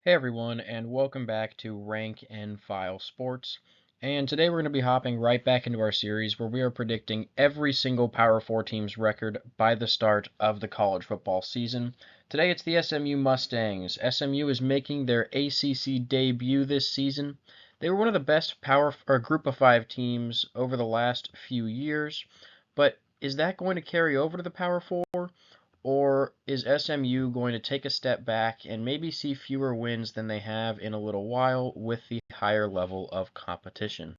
Hey everyone, and welcome back to Rank and File Sports. And today we're going to be hopping right back into our series where we are predicting every single Power 4 team's record by the start of the college football season. Today it's the SMU Mustangs. SMU is making their ACC debut this season. They were one of the best Power or Group of 5 teams over the last few years, but is that going to carry over to the Power 4? Or is SMU going to take a step back and maybe see fewer wins than they have in a little while with the higher level of competition?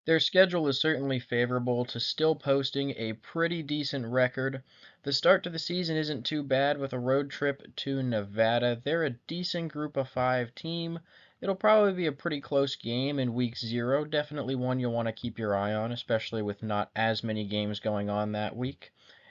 Their schedule is certainly favorable to still posting a pretty decent record. The start to the season isn't too bad with a road trip to Nevada. They're a decent Group of 5 team. It'll probably be a pretty close game in week 0. Definitely one you'll want to keep your eye on, especially with not as many games going on that week.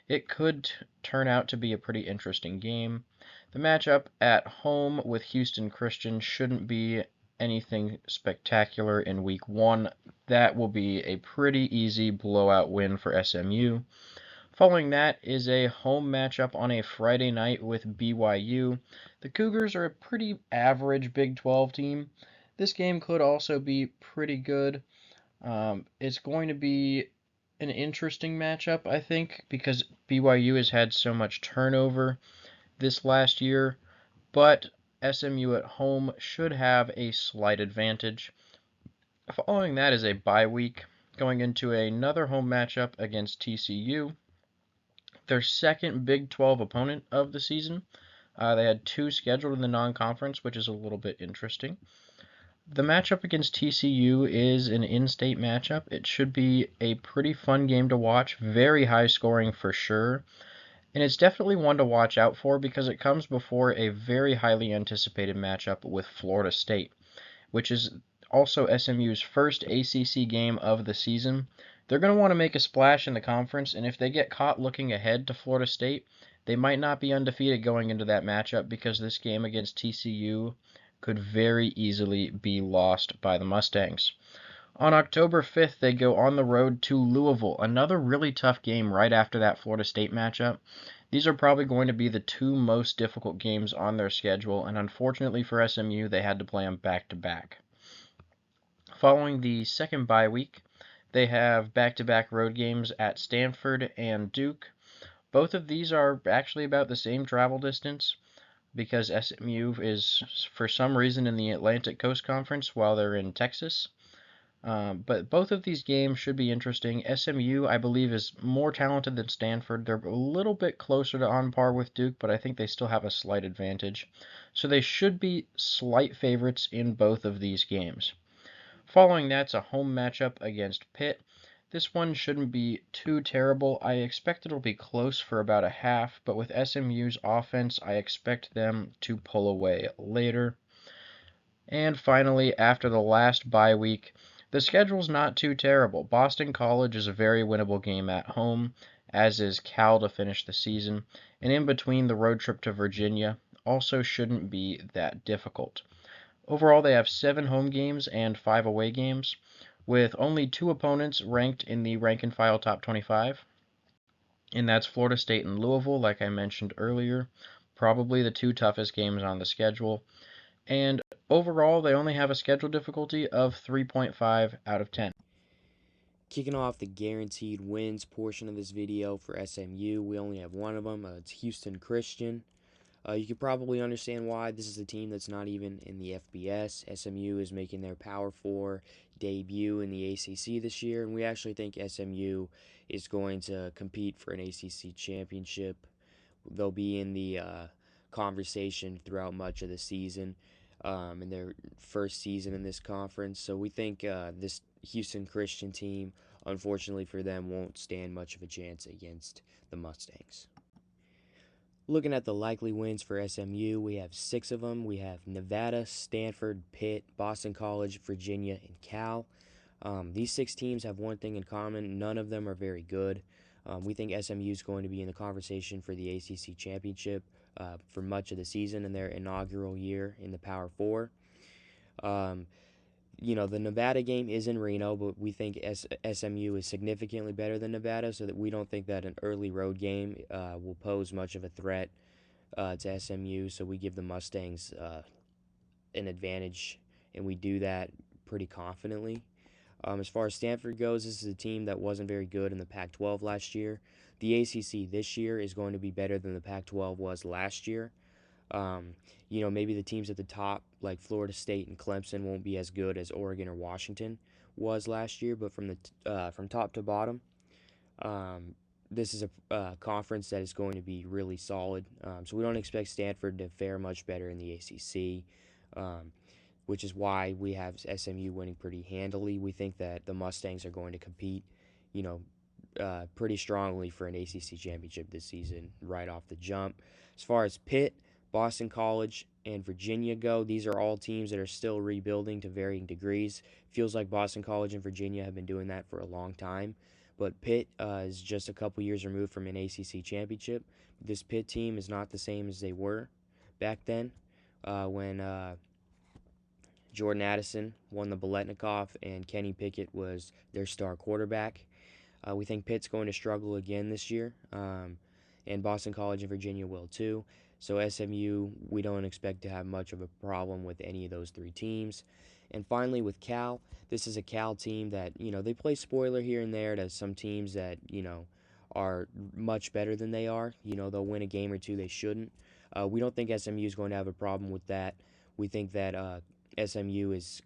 It could turn out to be a pretty interesting game. The matchup at home with Houston Christian shouldn't be anything spectacular in week 1. That will be a pretty easy blowout win for SMU. Following that is a home matchup on a Friday night with BYU. The Cougars are a pretty average Big 12 team. This game could also be pretty good. It's going to be an interesting matchup, I think, because BYU has had so much turnover this last year, but SMU at home should have a slight advantage. Following that is a bye week, going into another home matchup against TCU, their second Big 12 opponent of the season. They had two scheduled in the non-conference, which is a little bit interesting. The matchup against TCU is an in-state matchup. It should be a pretty fun game to watch, very high scoring for sure. And it's definitely one to watch out for because it comes before a very highly anticipated matchup with Florida State, which is also SMU's first ACC game of the season. They're going to want to make a splash in the conference, and if they get caught looking ahead to Florida State, they might not be undefeated going into that matchup because this game against TCU could very easily be lost by the Mustangs. On October 5th, they go on the road to Louisville, another really tough game right after that Florida State matchup. These are probably going to be the two most difficult games on their schedule, and unfortunately for SMU, they had to play them back to back. Following the second bye week, they have back-to-back road games at Stanford and Duke. Both of these are actually about the same travel distance because SMU is, for some reason, in the Atlantic Coast Conference while they're in Texas. But both of these games should be interesting. SMU, I believe, is more talented than Stanford. They're a little bit closer to on par with Duke, but I think they still have a slight advantage. So they should be slight favorites in both of these games. Following that's a home matchup against Pitt. This one shouldn't be too terrible. I expect it'll be close for about a half, but with SMU's offense, I expect them to pull away later. And finally, after the last bye week, the schedule's not too terrible. Boston College is a very winnable game at home, as is Cal to finish the season, and in between the road trip to Virginia also shouldn't be that difficult. Overall, they have 7 home games and 5 away games, with only 2 opponents ranked in the rank and file top 25, and that's Florida State and Louisville, like I mentioned earlier, probably the 2 toughest games on the schedule. And overall, they only have a schedule difficulty of 3.5 out of 10. Kicking off the guaranteed wins portion of this video for SMU, we only have one of them. It's Houston Christian. You can probably understand why. This is a team that's not even in the FBS. SMU is making their Power 4 debut in the ACC this year, and we actually think SMU is going to compete for an ACC championship. They'll be in the conversation throughout much of the season in their first season in this conference. So we think this Houston Christian team, unfortunately for them, won't stand much of a chance against the Mustangs. Looking at the likely wins for SMU, we have 6 of them. We have Nevada, Stanford, Pitt, Boston College, Virginia, and Cal. These 6 teams have one thing in common. None of them are very good. We think SMU is going to be in the conversation for the ACC championship for much of the season in their inaugural year in the Power 4. The Nevada game is in Reno, but we think SMU is significantly better than Nevada, so that we don't think that an early road game will pose much of a threat to SMU. So we give the Mustangs an advantage, and we do that pretty confidently. As far as Stanford goes, this is a team that wasn't very good in the Pac 12 last year. The ACC this year is going to be better than the Pac 12 was last year. Um, maybe the teams at the top, like Florida State and Clemson, won't be as good as Oregon or Washington was last year, but from top to bottom, um, this is a conference that is going to be really solid. So we don't expect Stanford to fare much better in the ACC, um, which is why we have SMU winning pretty handily. We think that the Mustangs are going to compete, you know, pretty strongly for an ACC championship this season right off the jump. As far as Pitt, Boston College, and Virginia go, these are all teams that are still rebuilding to varying degrees. Feels like Boston College and Virginia have been doing that for a long time. But Pitt is just a couple years removed from an ACC championship. This Pitt team is not the same as they were back then when Jordan Addison won the Biletnikoff and Kenny Pickett was their star quarterback. We think Pitt's going to struggle again this year, and Boston College and Virginia will too. So SMU, we don't expect to have much of a problem with any of those three teams. And finally, with Cal, this is a Cal team that, they play spoiler here and there to some teams that, are much better than they are. They'll win a game or two they shouldn't. We don't think SMU is going to have a problem with that. We think that SMU is,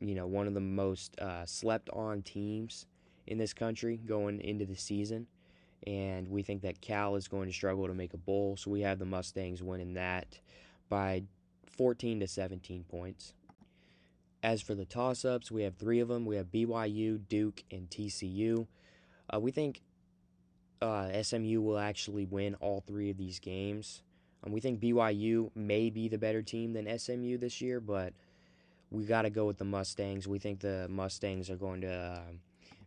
one of the most slept on teams in this country going into the season. And we think that Cal is going to struggle to make a bowl. So we have the Mustangs winning that by 14 to 17 points. As for the toss ups, we have three of them. We have BYU, Duke, and TCU. We think SMU will actually win all three of these games. We think BYU may be the better team than SMU this year, but we got to go with the Mustangs. We think the Mustangs are going to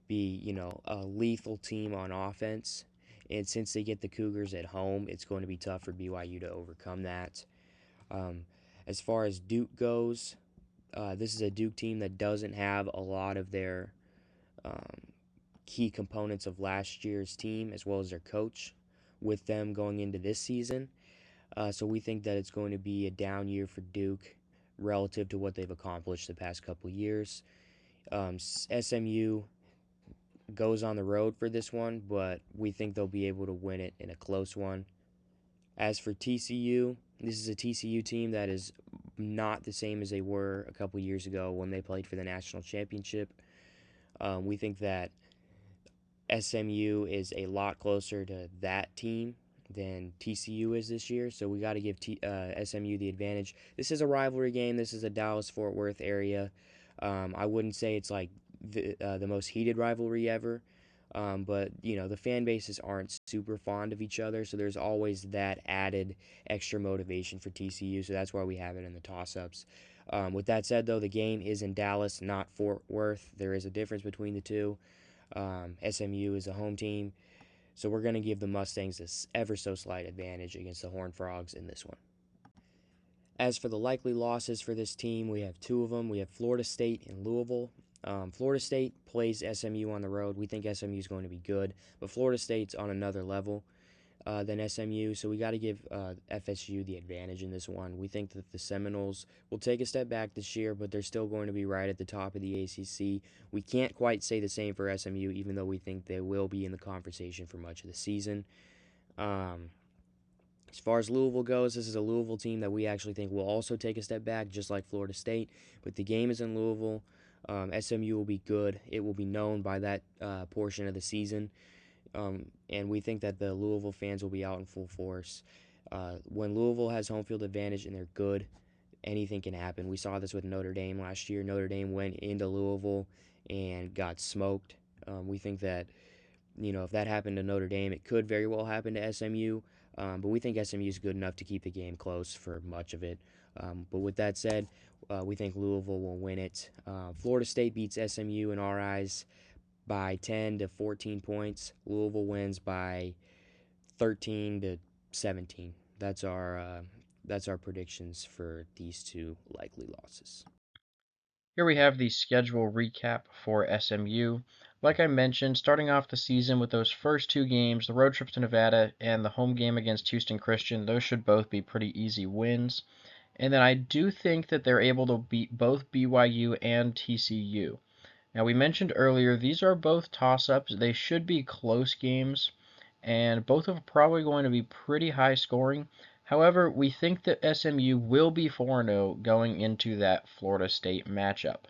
be, a lethal team on offense. And since they get the Cougars at home, it's going to be tough for BYU to overcome that. Um, as far as Duke goes, this is a Duke team that doesn't have a lot of their um, key components of last year's team, as well as their coach, with them going into this season. So we think that it's going to be a down year for Duke relative to what they've accomplished the past couple years. SMU goes on the road for this one, but we think they'll be able to win it in a close one. As for TCU, this is a TCU team that is not the same as they were a couple years ago when they played for the national championship. We think that SMU is a lot closer to that team than TCU is this year, so we got to give SMU the advantage. This is a rivalry game. This is a Dallas-Fort Worth area. I wouldn't say it's like the most heated rivalry ever, but the fan bases aren't super fond of each other, so there's always that added extra motivation for TCU. So that's why we have it in the toss-ups. With that said, though, the game is in Dallas, not Fort Worth. There is a difference between the two. SMU is a home team, so we're going to give the Mustangs this ever so slight advantage against the Horned Frogs in this one. As for the likely losses for this team, we have two of them. We have Florida State and Louisville. Florida State plays SMU on the road. We think SMU is going to be good, but Florida State's on another level than SMU, so we got to give FSU the advantage in this one. We think that the Seminoles will take a step back this year, but they're still going to be right at the top of the ACC. We can't quite say the same for SMU, even though we think they will be in the conversation for much of the season. As far as Louisville goes, this is a Louisville team that we actually think will also take a step back, just like Florida State. But the game is in Louisville. SMU will be good. It will be known by that portion of the season. And we think that the Louisville fans will be out in full force. When Louisville has home field advantage and they're good, anything can happen. We saw this with Notre Dame last year. Notre Dame went into Louisville and got smoked. We think that, if that happened to Notre Dame, it could very well happen to SMU. But we think SMU is good enough to keep the game close for much of it. But with that said, we think Louisville will win it. Florida State beats SMU in our eyes by 10 to 14 points. Louisville wins by 13 to 17. That's our predictions for these two likely losses. Here we have the schedule recap for SMU. Like I mentioned, starting off the season with those first two games, the road trip to Nevada and the home game against Houston Christian, those should both be pretty easy wins. And then I do think that they're able to beat both BYU and TCU. Now, we mentioned earlier, these are both toss-ups. They should be close games, and both are probably going to be pretty high scoring. However, we think that SMU will be 4-0 going into that Florida State matchup.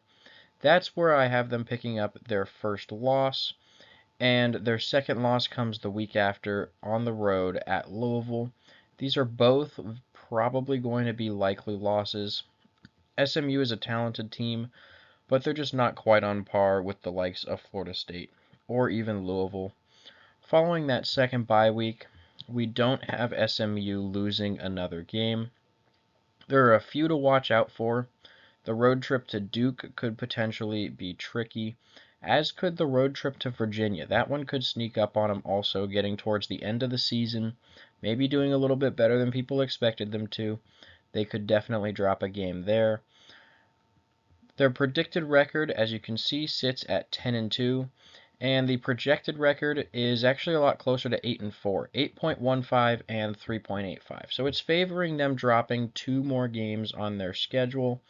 That's where I have them picking up their first loss, and their second loss comes the week after on the road at Louisville. These are both probably going to be likely losses. SMU is a talented team, but they're just not quite on par with the likes of Florida State or even Louisville. Following that second bye week, we don't have SMU losing another game. There are a few to watch out for. The road trip to Duke could potentially be tricky, as could the road trip to Virginia. That one could sneak up on them also, getting towards the end of the season, maybe doing a little bit better than people expected them to. They could definitely drop a game there. Their predicted record, as you can see, sits at 10-2, and the projected record is actually a lot closer to 8-4, 8.15 and 3.85. So it's favoring them dropping 2 more games on their schedule.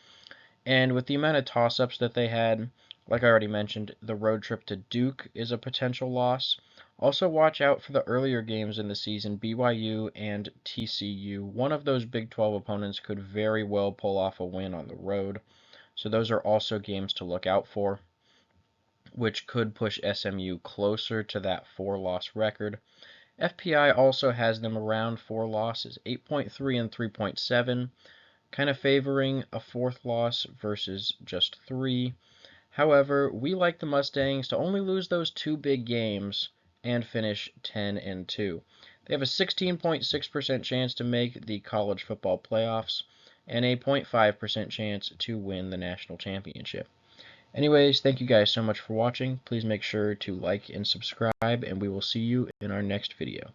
And with the amount of toss-ups that they had, like I already mentioned, the road trip to Duke is a potential loss. Also watch out for the earlier games in the season, BYU and TCU. One of those Big 12 opponents could very well pull off a win on the road. So those are also games to look out for, which could push SMU closer to that 4-loss record. FPI also has them around 4 losses, 8.3 and 3.7, kind of favoring a 4th loss versus just 3. However, we like the Mustangs to only lose those 2 big games and finish 10-2. They have a 16.6% chance to make the college football playoffs and a 0.5% chance to win the national championship. Anyways, thank you guys so much for watching. Please make sure to like and subscribe, and we will see you in our next video.